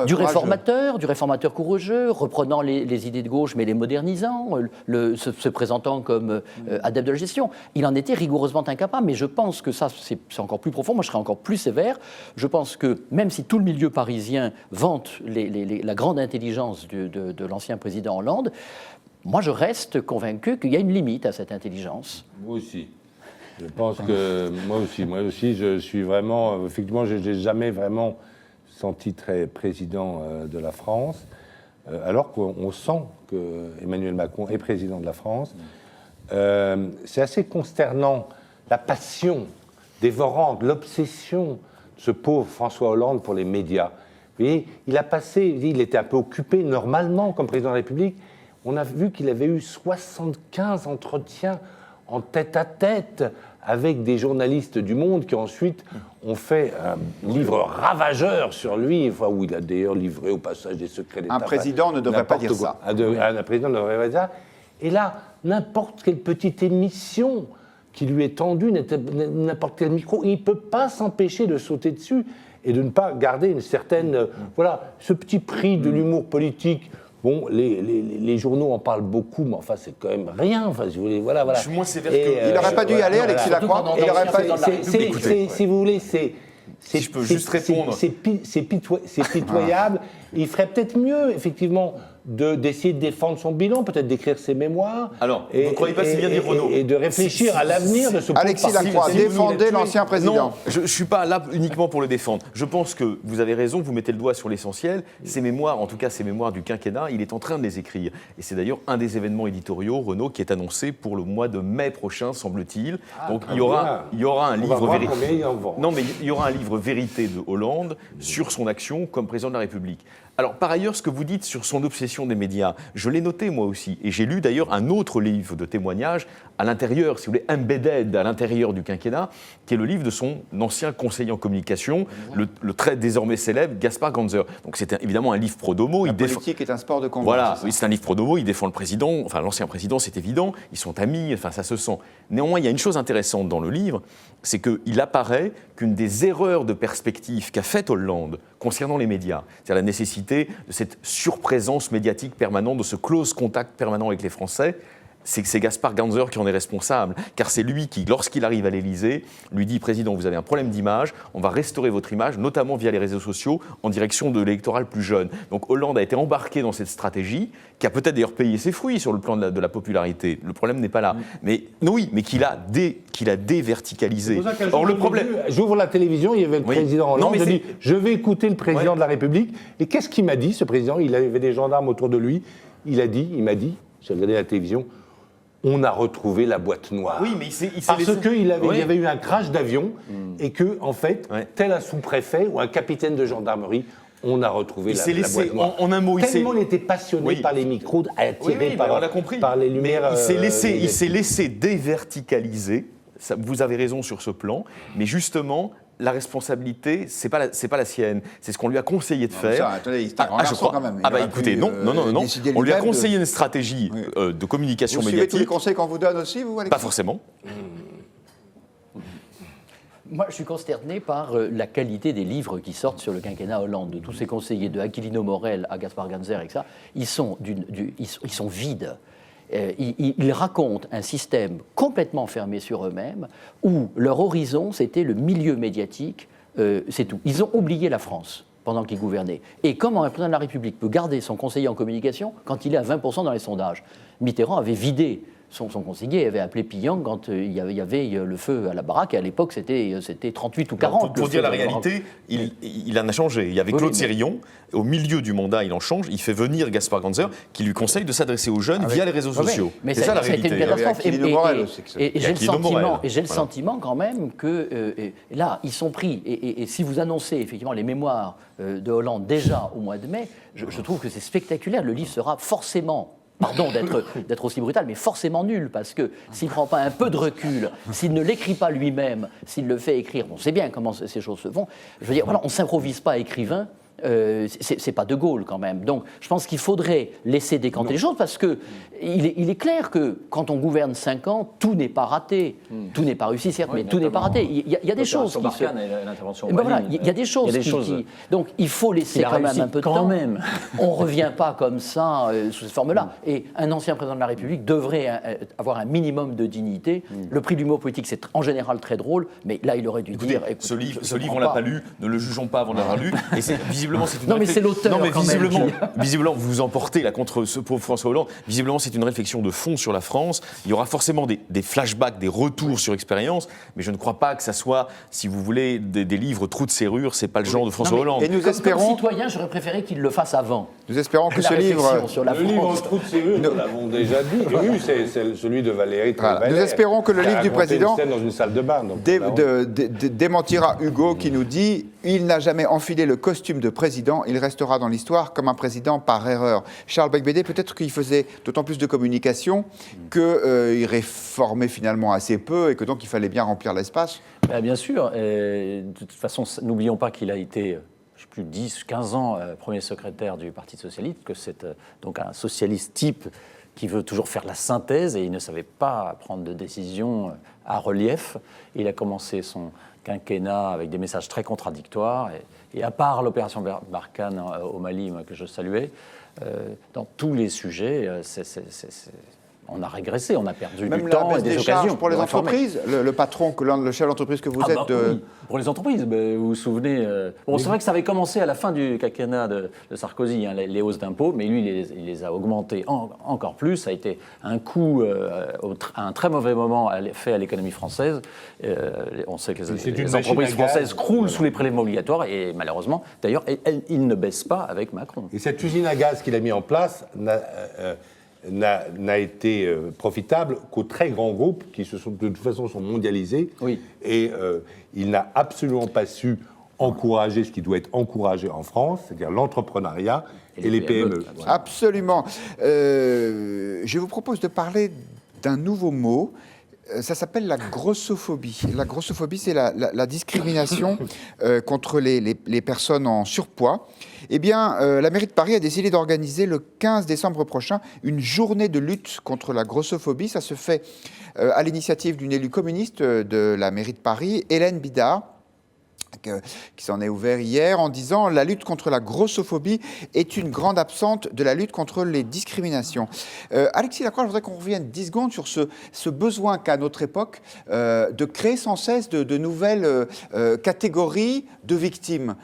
du réformateur courageux, reprenant les idées de gauche mais les modernisant, se présentant comme adepte de la gestion. Il en était rigoureusement incapable, mais je pense que ça c'est encore plus profond, moi je serais encore plus sévère. Je pense que même si tout le milieu parisien vante la grande intelligence de l'ancien président Hollande, moi je reste convaincu qu'il y a une limite à cette intelligence. Moi aussi. Je pense que moi aussi, je suis vraiment, effectivement, je n'ai jamais vraiment senti très président de la France, alors qu'on sent que Emmanuel Macron est président de la France. C'est assez consternant, la passion dévorante, l'obsession de ce pauvre François Hollande pour les médias. Vous voyez, il était un peu occupé normalement comme président de la République. On a vu qu'il avait eu 75 entretiens en tête-à-tête avec des journalistes du Monde qui ensuite ont fait un livre ravageur sur lui, où il a d'ailleurs livré au passage des secrets d'État. Un président ne devrait pas dire ça. Un président ne devrait pas dire ça. Et là, n'importe quelle petite émission qui lui est tendue, n'importe quel micro, il ne peut pas s'empêcher de sauter dessus et de ne pas garder une certaine... Voilà, ce petit prix de l'humour politique. Bon, les journaux en parlent beaucoup, mais enfin, c'est quand même rien. Enfin, si vous voulez, voilà. Je suis moins sévère que... Il n'aurait pas dû y aller, Alexis Lacroix. Il n'aurait pas... Si vous voulez, c'est... Si je peux juste répondre. C'est pitoyable. Il ferait peut-être mieux, effectivement, d'essayer de défendre son bilan, peut-être d'écrire ses mémoires. Alors, vous ne croyez pas si bien dire Renaud. Et de réfléchir à l'avenir de ce Alexis Lacroix, défendez l'ancien président. Non, je ne suis pas là uniquement pour le défendre. Je pense que vous avez raison, vous mettez le doigt sur l'essentiel. Ces mémoires, en tout cas ces mémoires du quinquennat, il est en train de les écrire. Et c'est d'ailleurs un des événements éditoriaux, Renaud, qui est annoncé pour le mois de mai prochain, semble-t-il. Donc il y aura un livre vérité. Non, mais il y aura un livre vérité de Hollande sur son action comme président de la République. Alors, par ailleurs, ce que vous dites sur son obsession des médias, je l'ai noté moi aussi. Et j'ai lu d'ailleurs un autre livre de témoignages à l'intérieur, si vous voulez, embedded à l'intérieur du quinquennat, qui est le livre de son ancien conseiller en communication, le très désormais célèbre Gaspard Ganzer. Donc c'est évidemment un livre pro domo. La politique est un sport de combat. Voilà, oui, c'est un livre pro domo, il défend le président, enfin l'ancien président, c'est évident, ils sont amis, enfin ça se sent. Néanmoins, il y a une chose intéressante dans le livre, c'est qu'il apparaît qu'une des erreurs de perspective qu'a faite Hollande concernant les médias, c'est-à-dire la nécessité de cette surprésence médiatique permanente, de ce close contact permanent avec les Français, c'est que c'est Gaspard Ganzer qui en est responsable, car c'est lui qui, lorsqu'il arrive à l'Élysée, lui dit « Président, vous avez un problème d'image, on va restaurer votre image, notamment via les réseaux sociaux, en direction de l'électorat plus jeune ». Donc Hollande a été embarqué dans cette stratégie, qui a peut-être d'ailleurs payé ses fruits sur le plan de la popularité. Le problème n'est pas là. Mais oui, mais qu'il a déverticalisé. Or, le problème... J'ouvre la télévision, il y avait le président Hollande, il dit « Je vais écouter le président de la République ». Et qu'est-ce qu'il m'a dit, ce président? Il avait des gendarmes autour de lui. Il m'a dit, j'ai regardé la télévision, on a retrouvé la boîte noire. Oui, mais il s'est parce qu'il y avait eu un crash d'avion et que, en fait, tel un sous-préfet ou un capitaine de gendarmerie, on a retrouvé la boîte noire. En un mot, tellement il était passionné par les micros, attiré par les lumières. Il s'est laissé déverticaliser. Ça, vous avez raison sur ce plan, mais justement, la responsabilité, c'est pas la sienne. C'est ce qu'on lui a conseillé de faire. Attendez, c'est un grand garçon quand même. Écoutez, non. On lui a conseillé une stratégie de communication médiatique. Vous suivez tous les conseils qu'on vous donne aussi, vous, Alexis ? Pas forcément. Moi, je suis consterné par la qualité des livres qui sortent sur le quinquennat Hollande, de tous ces conseillers, de Aquilino Morel à Gaspard Ganzer, etc. Ils sont vides. Ils racontent un système complètement fermé sur eux-mêmes, où leur horizon, c'était le milieu médiatique, c'est tout. Ils ont oublié la France pendant qu'ils gouvernaient. Et comment un président de la République peut garder son conseiller en communication quand il est à 20% dans les sondages? Mitterrand avait vidé son conseiller, avait appelé Pillang quand il y avait le feu à la baraque, et à l'époque c'était 38 ou 40. Pour dire la réalité, il en a changé. Il y avait Claude Sérillon, au milieu du mandat, il en change, il fait venir Gaspard Ganzer, qui lui conseille de s'adresser aux jeunes via les réseaux sociaux. Mais c'est ça la a été réalité. une catastrophe. Et j'ai le Voilà. sentiment quand même que là, ils sont pris. Et si vous annoncez effectivement les mémoires de Hollande déjà au mois de mai, je trouve que c'est spectaculaire. Le livre sera forcément... Pardon d'être aussi brutal, mais forcément nul, parce que s'il ne prend pas un peu de recul, s'il ne l'écrit pas lui-même, s'il le fait écrire, on sait bien comment ces choses se font. Je veux dire, voilà, on ne s'improvise pas écrivain, c'est pas De Gaulle quand même. Donc je pense qu'il faudrait laisser décanter les choses, parce qu'il est clair que quand on gouverne 5 ans, tout n'est pas raté. Tout n'est pas réussi, certes, mais tout n'est pas raté. Il y a des choses qui se... Il y a des choses qui... Donc il faut laisser quand même un peu de temps. On ne revient pas comme ça, sous cette forme-là. Et un ancien président de la République devrait avoir un minimum de dignité. Le prix de l'humour politique, c'est en général très drôle, mais là, il aurait dû dire... Écoute, ce livre, on ne l'a pas lu, ne le jugeons pas avant de l'avoir lu. Et c'est visiblement, c'est une non, mais c'est l'auteur. Non, mais quand visiblement, vous vous emportez là contre ce pauvre François Hollande. Visiblement, c'est une réflexion de fond sur la France. Il y aura forcément des flashbacks, des retours sur expérience, mais je ne crois pas que ça soit, si vous voulez, des livres trous de serrure. C'est pas le genre de François Hollande. Et nous espérons. Comme citoyen, j'aurais préféré qu'il le fasse avant. Nous espérons que ce livre. Sur la livre trous de serrure, nous l'avons déjà dit. Oui, c'est celui de Valérie. Nous espérons que le livre du président dans une salle de bain. démentira Hugo qui nous dit il n'a jamais enfilé le costume de président, il restera dans l'histoire comme un président par erreur. Charles Beigbeder, peut-être qu'il faisait d'autant plus de communication qu'il réformait finalement assez peu et que donc il fallait bien remplir l'espace. Bien sûr. De toute façon, n'oublions pas qu'il a été, je ne sais plus, 10, 15 ans premier secrétaire du Parti socialiste, que c'est donc un socialiste type qui veut toujours faire la synthèse et il ne savait pas prendre de décision à relief. Il a commencé son quinquennat avec des messages très contradictoires et à part l'opération Barkhane au Mali, que je saluais, dans tous les sujets, on a régressé, on a perdu du temps et des occasions. Pour les entreprises, le patron, le chef d'entreprise que vous êtes... Oui, pour les entreprises, vous vous souvenez... c'est vrai que ça avait commencé à la fin du quinquennat de Sarkozy, les hausses d'impôts, mais lui, il les a augmentées encore plus. Ça a été un coup, à un très mauvais moment fait à l'économie française. On sait que les entreprises françaises croulent sous les prélèvements obligatoires et malheureusement, d'ailleurs, ils ne baissent pas avec Macron. Et cette usine à gaz qu'il a mis en place n'a été profitable qu'aux très grands groupes qui de toute façon sont mondialisés. Oui. Et il n'a absolument pas su encourager ce qui doit être encouragé en France, c'est-à-dire l'entrepreneuriat et les PME. Absolument. Je vous propose de parler d'un nouveau mot. Ça s'appelle la grossophobie. La grossophobie, c'est la discrimination contre les personnes en surpoids. Eh bien, la mairie de Paris a décidé d'organiser le 15 décembre prochain une journée de lutte contre la grossophobie. Ça se fait à l'initiative d'une élue communiste de la mairie de Paris, Hélène Bidard, qui s'en est ouvert hier en disant « La lutte contre la grossophobie est une grande absente de la lutte contre les discriminations ». Alexis Lacroix, je voudrais qu'on revienne 10 secondes sur ce besoin qu'a notre époque de créer sans cesse de nouvelles catégories de victimes.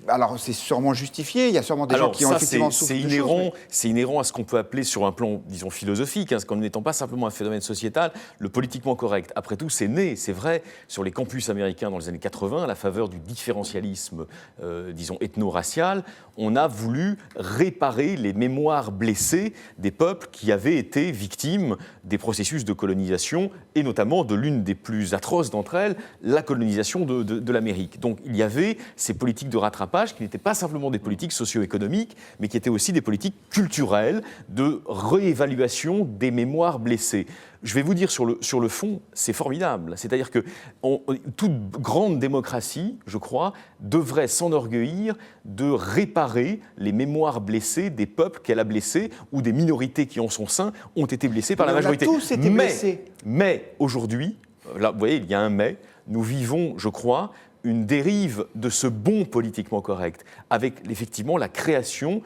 Alors, c'est sûrement justifié, il y a sûrement des gens qui ont effectivement souffert de choses. C'est inhérent à ce qu'on peut appeler sur un plan, disons, philosophique, comme n'étant pas simplement un phénomène sociétal, le politiquement correct. Après tout, c'est né, c'est vrai, sur les campus américains dans les années 80, à la faveur du différentialisme, disons, ethno-racial, on a voulu réparer les mémoires blessées des peuples qui avaient été victimes des processus de colonisation, et notamment de l'une des plus atroces d'entre elles, la colonisation de l'Amérique. Donc il y avait ces politiques de rattrapage qui n'étaient pas simplement des politiques socio-économiques, mais qui étaient aussi des politiques culturelles de réévaluation des mémoires blessées. Je vais vous dire sur le fond, c'est formidable. C'est-à-dire que toute grande démocratie, je crois, devrait s'enorgueillir de réparer les mémoires blessées des peuples qu'elle a blessés ou des minorités qui en son sein ont été blessées par la majorité. Tous été blessés. Mais aujourd'hui, là, vous voyez, il y a un mais, nous vivons, je crois, une dérive de ce bon politiquement correct, avec effectivement la création,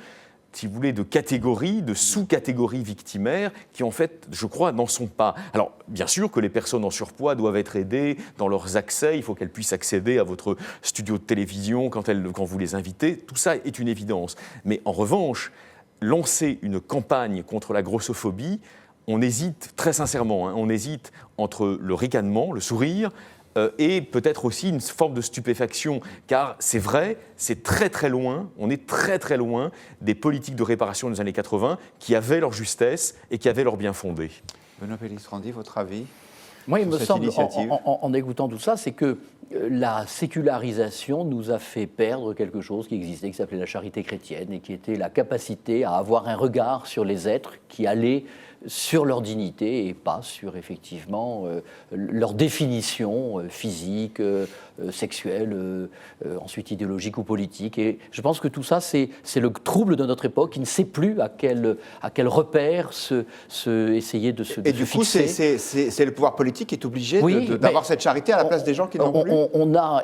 si vous voulez, de catégories, de sous-catégories victimaires qui, en fait, je crois, n'en sont pas. Alors, bien sûr que les personnes en surpoids doivent être aidées dans leurs accès, il faut qu'elles puissent accéder à votre studio de télévision quand vous les invitez, tout ça est une évidence. Mais en revanche, lancer une campagne contre la grossophobie, on hésite, très sincèrement, on hésite entre le ricanement, le sourire, et peut-être aussi une forme de stupéfaction, car c'est vrai, c'est très très loin, on est très très loin des politiques de réparation des années 80 qui avaient leur justesse et qui avaient leur bien fondé. Benoît Pellistrandi, votre avis ? Moi, il me semble, en écoutant tout ça, c'est que la sécularisation nous a fait perdre quelque chose qui existait, qui s'appelait la charité chrétienne, et qui était la capacité à avoir un regard sur les êtres qui allaient sur leur dignité et pas sur, effectivement, leur définition physique, sexuelle, ensuite idéologique ou politique. Et je pense que tout ça, c'est le trouble de notre époque qui ne sait plus à quel repère essayer de se fixer. Et du coup, c'est le pouvoir politique qui est obligé d'avoir cette charité à la place des gens qui n'en ont plus.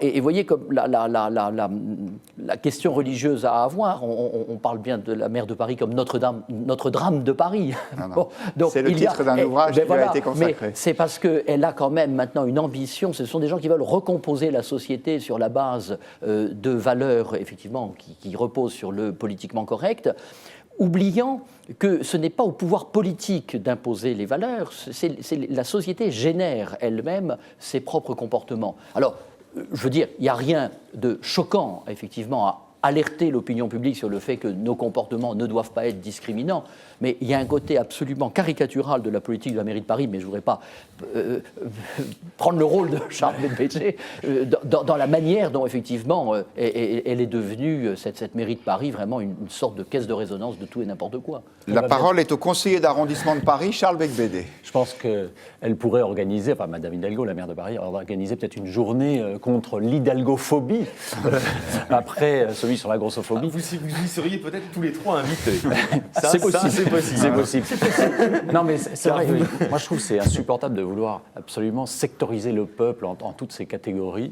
Et voyez, comme la question religieuse à avoir, on parle bien de la mère de Paris comme notre drame de Paris. Bon, c'est le titre d'un ouvrage qui lui a été consacré. Mais c'est parce qu'elle a quand même maintenant une ambition. Ce sont des gens qui veulent recomposer la société sur la base de valeurs, effectivement, qui reposent sur le politiquement correct, oubliant que ce n'est pas au pouvoir politique d'imposer les valeurs, la société génère elle-même ses propres comportements. Alors, je veux dire, il n'y a rien de choquant, effectivement, à alerter l'opinion publique sur le fait que nos comportements ne doivent pas être discriminants, mais il y a un côté absolument caricatural de la politique de la mairie de Paris, mais je ne voudrais pas prendre le rôle de Charles Benbetché, dans la manière dont, effectivement, elle est devenue, cette mairie de Paris, vraiment une sorte de caisse de résonance de tout et n'importe quoi. La parole est au conseiller d'arrondissement de Paris, Charles Beigbeder. Je pense qu'elle pourrait organiser, enfin Madame Hidalgo, la maire de Paris, organiser peut-être une journée contre l'hidalgophobie, après celui sur la grossophobie. Vous y seriez peut-être tous les trois invités. C'est possible. C'est possible. Non, mais c'est vrai. Moi, je trouve que c'est insupportable de vouloir absolument sectoriser le peuple en toutes ces catégories.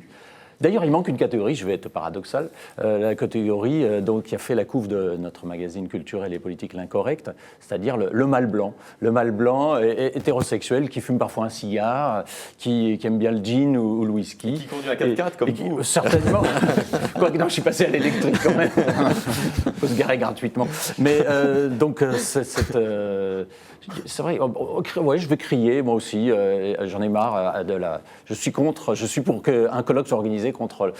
D'ailleurs, il manque une catégorie, je vais être paradoxal, la catégorie qui a fait la couve de notre magazine culturel et politique L'Incorrect, c'est-à-dire le mâle blanc. Le mâle blanc hétérosexuel qui fume parfois un cigare, qui aime bien le gin ou le whisky. Et qui conduit un 4x4 comme vous. Certainement. Quoique non, je suis passé à l'électrique quand même. Il faut se garer gratuitement. Mais donc, c'est vrai, ouais, je vais crier, moi aussi, j'en ai marre je suis pour qu'un colloque soit organisé contre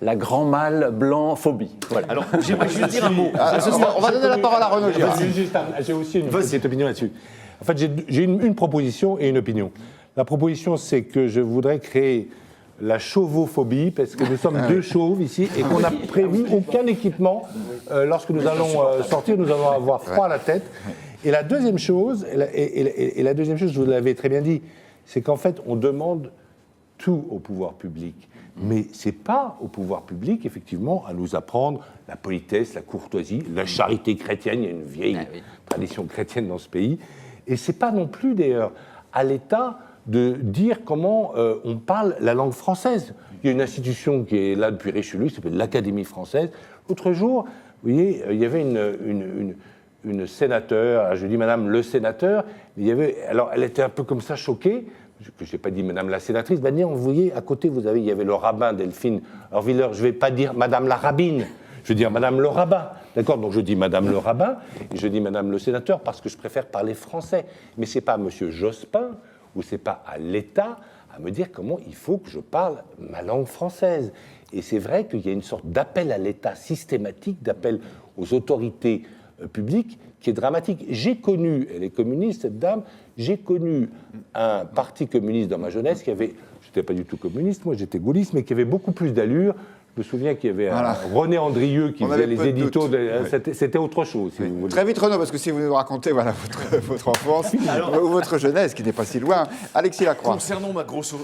la grand mâle blanc phobie. Voilà. Alors, j'aimerais juste dire un mot. On va donner la parole à Renaud Girard. J'ai aussi une petite opinion là-dessus. En fait, j'ai une proposition et une opinion. La proposition, c'est que je voudrais créer la chauvophobie, parce que nous sommes deux chauves ici, et qu'on n'a prévu aucun équipement. Lorsque nous allons sortir, nous allons avoir froid à la tête. Et la deuxième chose, je vous l'avais très bien dit, c'est qu'en fait, on demande tout au pouvoir public. Mais ce n'est pas au pouvoir public, effectivement, à nous apprendre la politesse, la courtoisie, la charité chrétienne. Il y a une vieille tradition chrétienne dans ce pays. Et ce n'est pas non plus, d'ailleurs, à l'État de dire comment on parle la langue française. Il y a une institution qui est là depuis Richelieu, qui s'appelle l'Académie française. L'autre jour, vous voyez, il y avait une sénateur, je dis Madame le sénateur, alors elle était un peu comme ça choquée, que je n'ai pas dit Madame la sénatrice, vous voyez, à côté, il y avait le rabbin Delphine Orviller, je ne vais pas dire Madame la rabbine, je vais dire Madame le rabbin, d'accord? Donc je dis Madame le rabbin, et je dis Madame le sénateur, parce que je préfère parler français. Mais ce n'est pas à Monsieur Jospin, ou ce n'est pas à l'État, à me dire comment il faut que je parle ma langue française. Et c'est vrai qu'il y a une sorte d'appel à l'État systématique, d'appel aux autorités publiques, qui est dramatique. J'ai connu, elle est communiste, cette dame, j'ai connu un parti communiste dans ma jeunesse qui avait, je n'étais pas du tout communiste, moi j'étais gaulliste, mais qui avait beaucoup plus d'allure. Je me souviens qu'il y avait un René Andrieux qui faisait les éditos, c'était autre chose. Si vous voulez. Très vite Renaud, parce que si vous nous racontez votre enfance ou votre jeunesse, qui n'est pas si loin, Alexis Lacroix. Concernant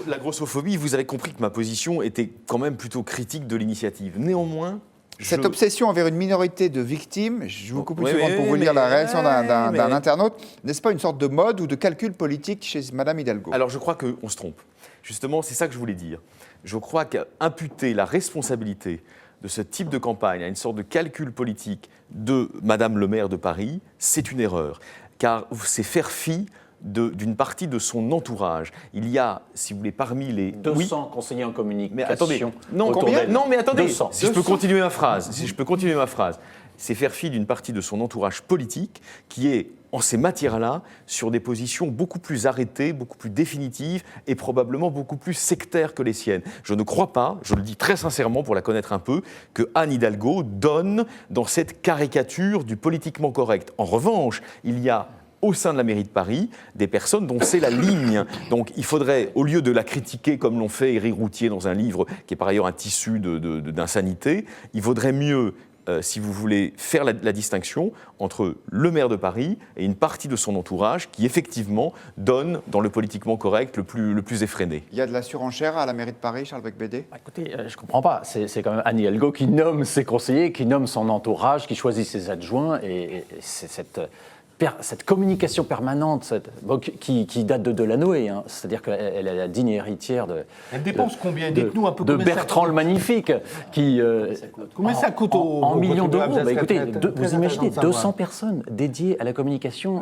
la grossophobie, vous avez compris que ma position était quand même plutôt critique de l'initiative. Néanmoins, cette obsession envers une minorité de victimes, je vous coupe une seconde pour vous lire la réaction d'un internaute, n'est-ce pas une sorte de mode ou de calcul politique chez Madame Hidalgo? Alors je crois qu'on se trompe. Justement, c'est ça que je voulais dire. Je crois qu'imputer la responsabilité de ce type de campagne à une sorte de calcul politique de Madame le maire de Paris, c'est une erreur. Car c'est faire fi d'une partie de son entourage. Il y a, si vous voulez, parmi les... 200 conseillers en communication. Mais attendez, mais attendez, 200. Si je peux continuer ma phrase, c'est faire fi d'une partie de son entourage politique qui est, en ces matières-là, sur des positions beaucoup plus arrêtées, beaucoup plus définitives et probablement beaucoup plus sectaires que les siennes. Je ne crois pas, je le dis très sincèrement pour la connaître un peu, que Anne Hidalgo donne dans cette caricature du politiquement correct. En revanche, il y a au sein de la mairie de Paris, des personnes dont c'est la ligne. Donc il faudrait, au lieu de la critiquer comme l'ont fait Éric Routhier dans un livre qui est par ailleurs un tissu d'insanité, il vaudrait mieux, si vous voulez, faire la distinction entre le maire de Paris et une partie de son entourage qui, effectivement, donne dans le politiquement correct le plus effréné. Il y a de la surenchère à la mairie de Paris, Charles Becbédé? Écoutez, je ne comprends pas. C'est quand même Anne Hidalgo qui nomme ses conseillers, qui nomme son entourage, qui choisit ses adjoints, et c'est cette communication permanente qui date de Delanoë, hein. C'est-à-dire qu'elle est la digne héritière de... Elle dépense combien? Dites-nous un peu de Bertrand le Magnifique, qui... combien ça coûte en millions d'euros? Écoutez, vous imaginez 200 personnes dédiées à la communication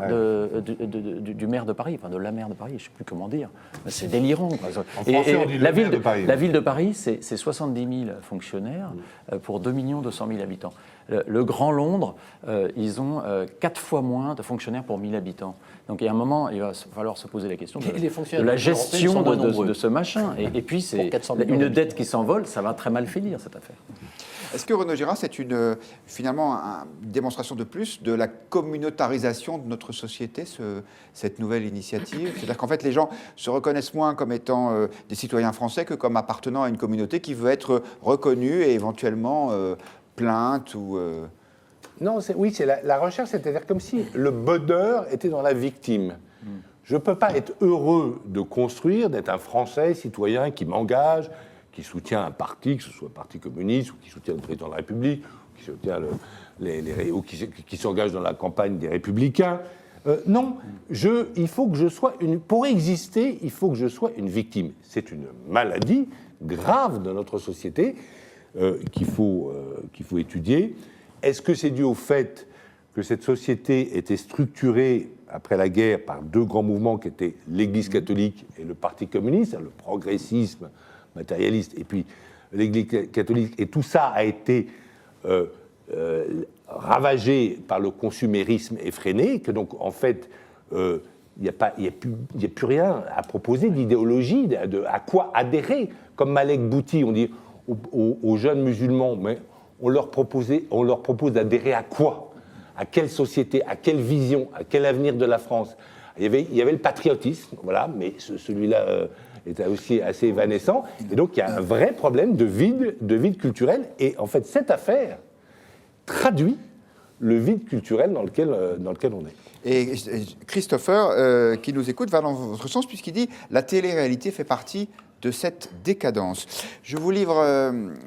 du maire de Paris, enfin de la maire de Paris, je ne sais plus comment dire. C'est délirant. La ville de Paris, c'est 70 000 fonctionnaires pour 2 200 000 habitants. Le Grand Londres, ils ont 4 fois moins de fonctionnaires pour 1000 habitants. Donc il y a un moment, il va falloir se poser la question de la gestion de ce machin. Et puis c'est une dette qui s'envole, ça va très mal finir cette affaire. Est-ce que Renaud Girard, c'est finalement une démonstration de plus de la communautarisation de notre société, cette nouvelle initiative? C'est-à-dire qu'en fait, les gens se reconnaissent moins comme étant des citoyens français que comme appartenant à une communauté qui veut être reconnue et éventuellement plainte ou... Non, c'est la recherche, c'est-à-dire comme si le bonheur était dans la victime. Je ne peux pas être heureux de construire, d'être un Français citoyen qui m'engage, qui soutient un parti, que ce soit le Parti communiste, ou qui soutient le président de la République, ou qui soutient ou qui s'engage dans la campagne des Républicains. Non, il faut que je sois pour exister, il faut que je sois une victime. C'est une maladie grave de notre société qu'il faut étudier. Est-ce que c'est dû au fait que cette société était structurée après la guerre par 2 grands mouvements qui étaient l'Église catholique et le Parti communiste, le progressisme matérialiste, et puis l'Église catholique, et tout ça a été ravagé par le consumérisme effréné, que donc en fait il n'y a plus rien à proposer d'idéologie, à quoi adhérer. Comme Malek Bouti, on dit aux jeunes musulmans, mais on leur propose d'adhérer à quoi? À quelle société? À quelle vision? À quel avenir de la France? Il y avait le patriotisme, voilà, mais celui-là était aussi assez évanescent. Et donc il y a un vrai problème de vide culturel. Et en fait, cette affaire traduit le vide culturel dans lequel on est. Et Christopher, qui nous écoute, va dans votre sens, puisqu'il dit « La télé-réalité fait partie de cette décadence ». Je vous livre,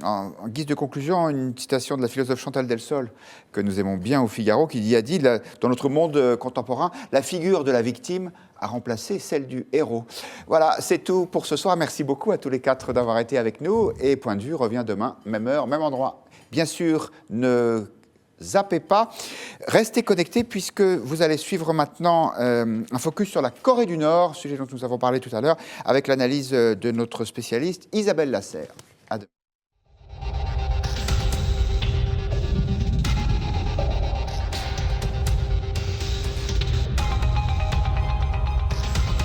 en guise de conclusion, une citation de la philosophe Chantal Delsol, que nous aimons bien au Figaro, qui a dit, dans notre monde contemporain, la figure de la victime à remplacer celle du héros. Voilà, c'est tout pour ce soir. Merci beaucoup à tous les 4 d'avoir été avec nous. Et Point de vue revient demain, même heure, même endroit. Bien sûr, ne zappez pas. Restez connectés puisque vous allez suivre maintenant un focus sur la Corée du Nord, sujet dont nous avons parlé tout à l'heure, avec l'analyse de notre spécialiste Isabelle Lasserre.